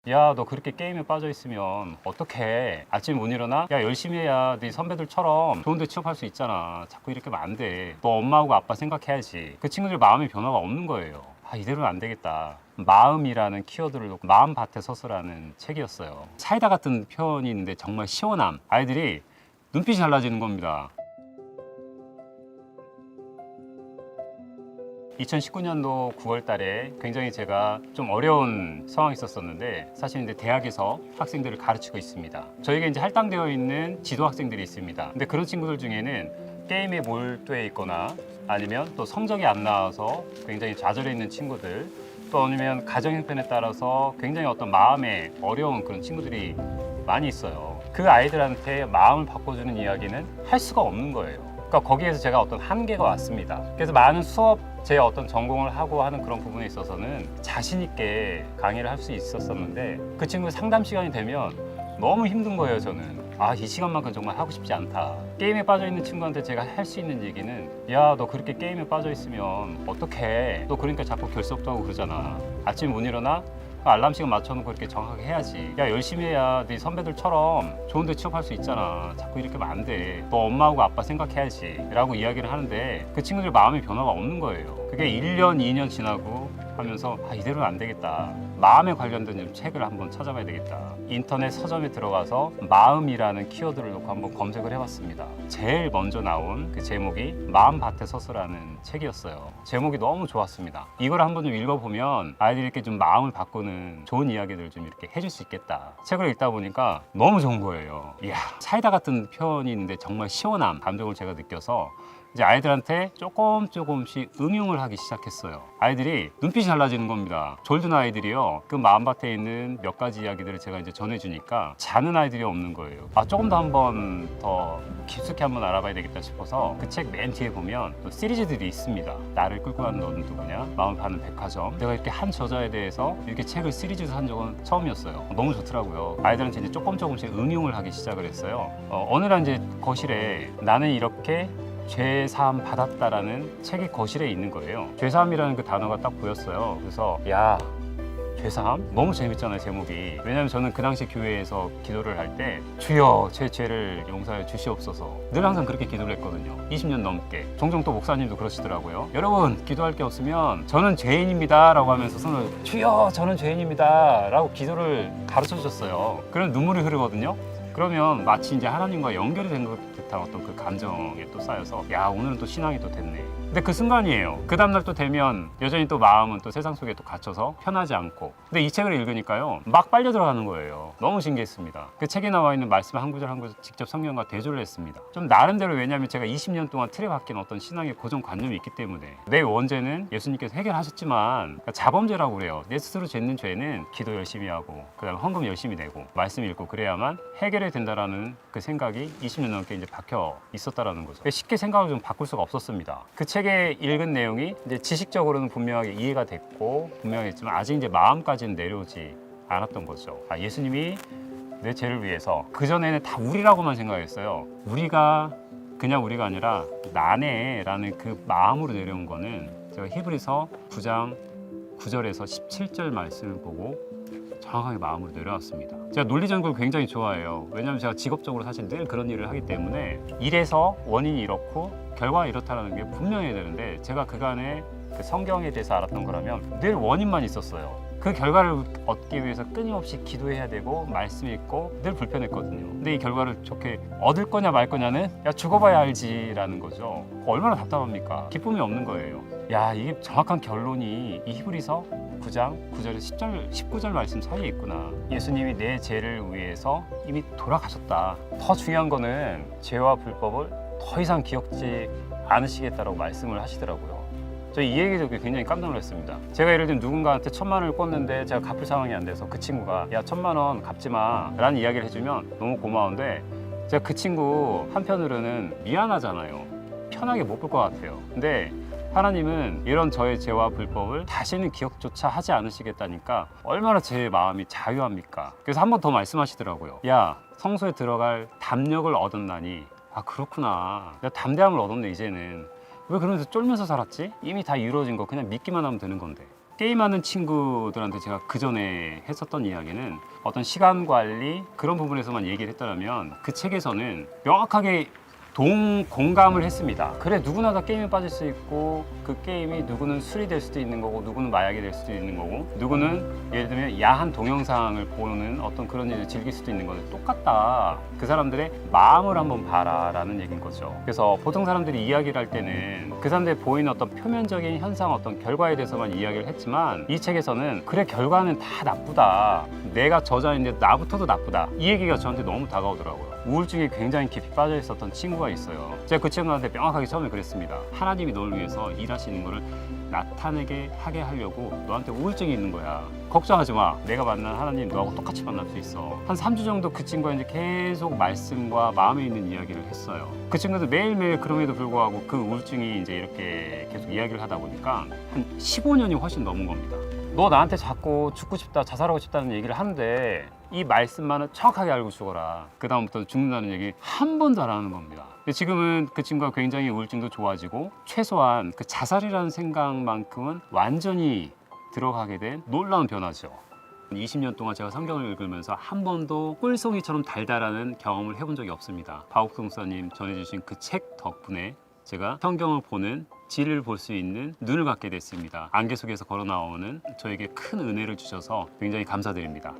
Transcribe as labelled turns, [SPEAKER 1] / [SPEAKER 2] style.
[SPEAKER 1] 야, 너 그렇게 게임에 빠져 있으면 어떡해. 아침에 못 일어나? 야, 열심히 해야 네 선배들처럼 좋은 데 취업할 수 있잖아. 자꾸 이렇게 하면 안 돼. 너 엄마하고 아빠 생각해야지. 그 친구들 마음의 변화가 없는 거예요. 아, 이대로는 안 되겠다. 마음이라는 키워드를 놓고 마음밭에 서서라는 책이었어요. 사이다 같은 표현이 있는데 정말 시원함. 아이들이 눈빛이 달라지는 겁니다. 2019년도 9월 달에 굉장히 제가 좀 어려운 상황이 있었었는데, 사실 이제 대학에서 학생들을 가르치고 있습니다. 저에게 이제 할당되어 있는 지도 학생들이 있습니다. 근데 그런 친구들 중에는 게임에 몰두해 있거나 아니면 또 성적이 안 나와서 굉장히 좌절해 있는 친구들, 또 아니면 가정 형편에 따라서 굉장히 어떤 마음에 어려운 그런 친구들이 많이 있어요. 그 아이들한테 마음을 바꿔주는 이야기는 할 수가 없는 거예요. 그러니까 거기에서 제가 어떤 한계가 왔습니다. 그래서 많은 수업, 제 어떤 전공을 하고 하는 그런 부분에 있어서는 자신 있게 강의를 할 수 있었었는데, 그 친구 상담 시간이 되면 너무 힘든 거예요. 저는 이 시간만큼 정말 하고 싶지 않다. 게임에 빠져 있는 친구한테 제가 할 수 있는 얘기는, 야, 너 그렇게 게임에 빠져 있으면 어떡해. 너 그러니까 자꾸 결석도 하고 그러잖아. 아침에 못 일어나? 알람 시간 맞춰놓고 이렇게 정확하게 해야지. 야, 열심히 해야 네 선배들처럼 좋은 데 취업할 수 있잖아. 자꾸 이렇게 하면 안 돼. 너 엄마하고 아빠 생각해야지 라고 이야기를 하는데, 그 친구들 마음의 변화가 없는 거예요. 그게 1년, 2년 지나고 하면서 이대로는 안 되겠다. 마음에 관련된 좀 책을 한번 찾아봐야 되겠다. 인터넷 서점에 들어가서 마음이라는 키워드를 놓고 한번 검색을 해봤습니다. 제일 먼저 나온 그 제목이 마음밭에 서서라는 책이었어요. 제목이 너무 좋았습니다. 이걸 한번 좀 읽어보면 아이들에게 좀 마음을 바꾸는 좋은 이야기들을 좀 이렇게 해줄 수 있겠다. 책을 읽다 보니까 너무 좋은 거예요. 이야, 사이다 같은 표현이 있는데 정말 시원함, 감정을 제가 느껴서 이제 아이들한테 조금씩 응용을 하기 시작했어요. 아이들이 눈빛이 달라지는 겁니다. 졸든 아이들이요, 그 마음밭에 있는 몇 가지 이야기들을 제가 이제 전해주니까 자는 아이들이 없는 거예요. 조금 더 한번 더 깊숙이 한번 알아봐야 되겠다 싶어서 그 책 맨 뒤에 보면 또 시리즈들이 있습니다. 나를 끌고 가는 너는 누구냐, 마음을 파는 백화점. 내가 이렇게 한 저자에 대해서 이렇게 책을 시리즈로 한 적은 처음이었어요. 너무 좋더라고요. 아이들한테 이제 조금씩 응용을 하기 시작을 했어요. 어느 날 이제 거실에 나는 이렇게 죄사함 받았다라는 책이 거실에 있는 거예요. 죄사함이라는 그 단어가 딱 보였어요. 그래서 야, 죄사함? 너무 재밌잖아요, 제목이. 왜냐면 저는 그 당시 교회에서 기도를 할 때 주여 제 죄를 용서해 주시옵소서, 늘 항상 그렇게 기도를 했거든요. 20년 넘게. 종종 또 목사님도 그러시더라고요. 여러분, 기도할 게 없으면 저는 죄인입니다 라고 하면서 손을 주여 저는 죄인입니다 라고 기도를 가르쳐 주셨어요. 그럼 눈물이 흐르거든요. 그러면 마치 이제 하나님과 연결이 된 것 듯한 어떤 그 감정에 또 쌓여서, 야, 오늘은 또 신앙이 또 됐네. 근데 그 순간이에요. 그 다음날 또 되면 여전히 또 마음은 또 세상 속에 또 갇혀서 편하지 않고. 근데 이 책을 읽으니까요, 막 빨려 들어가는 거예요. 너무 신기했습니다. 그 책에 나와 있는 말씀 한 구절 한 구절 직접 성경과 대조를 했습니다. 좀 나름대로, 왜냐하면 제가 20년 동안 틀에 박힌 어떤 신앙의 고정관념이 있기 때문에. 내 원죄는 예수님께서 해결하셨지만, 그러니까 자범죄라고 그래요. 내 스스로 짓는 죄는 기도 열심히 하고 그다음에 헌금 열심히 내고 말씀 읽고 그래야만 해결이 된다라는 그 생각이 20년 넘게 이제 박혀 있었다라는 거죠. 쉽게 생각을 좀 바꿀 수가 없었습니다. 그 책에 읽은 내용이 이제 지식적으로는 분명하게 이해가 됐고 분명했지만 아직 이제 마음까지는 내려오지 않았던 거죠. 예수님이 내 죄를 위해서, 그전에는 다 우리라고만 생각했어요. 우리가 그냥 우리가 아니라 나네라는 그 마음으로 내려온 거는, 제가 히브리서 9장 9절에서 17절 말씀을 보고 정확하게 마음으로 내려왔습니다. 제가 논리적인 걸 굉장히 좋아해요. 왜냐하면 제가 직업적으로 사실 늘 그런 일을 하기 때문에 이래서 원인이 이렇고 결과가 이렇다는 게 분명해야 되는데, 제가 그간에 그 성경에 대해서 알았던 거라면 늘 원인만 있었어요. 그 결과를 얻기 위해서 끊임없이 기도해야 되고 말씀 읽고 늘 불편했거든요. 근데 이 결과를 좋게 얻을 거냐 말 거냐는 야, 죽어봐야 알지라는 거죠. 얼마나 답답합니까? 기쁨이 없는 거예요. 야, 이게 정확한 결론이 이 히브리서 9장 9절에서 10절, 19절 말씀 사이에 있구나. 예수님이 내 죄를 위해서 이미 돌아가셨다. 더 중요한 거는 죄와 불법을 더 이상 기억지 않으시겠다라고 말씀을 하시더라고요. 저 이 얘기 듣고 굉장히 깜짝 놀랐습니다. 제가 예를 들면 누군가한테 1,000만 원을 꿨는데 제가 갚을 상황이 안 돼서 그 친구가 야, 1,000만 원 갚지 마 라는 이야기를 해주면 너무 고마운데, 제가 그 친구 한편으로는 미안하잖아요. 편하게 못 볼 것 같아요. 근데 하나님은 이런 저의 죄와 불법을 다시는 기억조차 하지 않으시겠다니까 얼마나 제 마음이 자유합니까? 그래서 한 번 더 말씀하시더라고요. 야, 성소에 들어갈 담력을 얻었나니. 그렇구나. 내가 담대함을 얻었네 이제는. 왜 그러면서 쫄면서 살았지? 이미 다 이루어진 거 그냥 믿기만 하면 되는 건데. 게임하는 친구들한테 제가 그 전에 했었던 이야기는 어떤 시간 관리 그런 부분에서만 얘기를 했더라면 그 책에서는 명확하게 공감을 했습니다. 그래, 누구나 다 게임에 빠질 수 있고 그 게임이 누구는 술이 될 수도 있는 거고 누구는 마약이 될 수도 있는 거고 누구는 예를 들면 야한 동영상을 보는 어떤 그런 일을 즐길 수도 있는 거는 똑같다. 그 사람들의 마음을 한번 봐라 라는 얘기인 거죠. 그래서 보통 사람들이 이야기를 할 때는 그 사람들이 보이는 어떤 표면적인 현상, 어떤 결과에 대해서만 이야기를 했지만 이 책에서는 그래, 결과는 다 나쁘다. 내가 저자인데 나부터도 나쁘다. 이 얘기가 저한테 너무 다가오더라고요. 우울증에 굉장히 깊이 빠져 있었던 친구가 있어요. 제가 그 친구한테 명확하게 처음에 그랬습니다. 하나님이 너를 위해서 일하시는 거를 나타내게 하게 하려고 너한테 우울증이 있는 거야. 걱정하지 마. 내가 만난 하나님 너하고 똑같이 만날 수 있어. 한 3주 정도 그 친구가 이제 계속 말씀과 마음에 있는 이야기를 했어요. 그 친구도 매일매일 그럼에도 불구하고 그 우울증이 이제 이렇게 계속 이야기를 하다 보니까 한 15년이 훨씬 넘은 겁니다. 너 나한테 자꾸 죽고 싶다, 자살하고 싶다는 얘기를 하는데 이 말씀만은 정확하게 알고 죽어라. 그 다음부터 죽는다는 얘기 한 번도 안 하는 겁니다. 근데 지금은 그 친구가 굉장히 우울증도 좋아지고 최소한 그 자살이라는 생각만큼은 완전히 들어가게 된 놀라운 변화죠. 20년 동안 제가 성경을 읽으면서 한 번도 꿀송이처럼 달달하는 경험을 해본 적이 없습니다. 박옥수 목사님 전해주신 그 책 덕분에 제가 성경을 보는 질을 볼 수 있는 눈을 갖게 됐습니다. 안개 속에서 걸어 나오는 저에게 큰 은혜를 주셔서 굉장히 감사드립니다.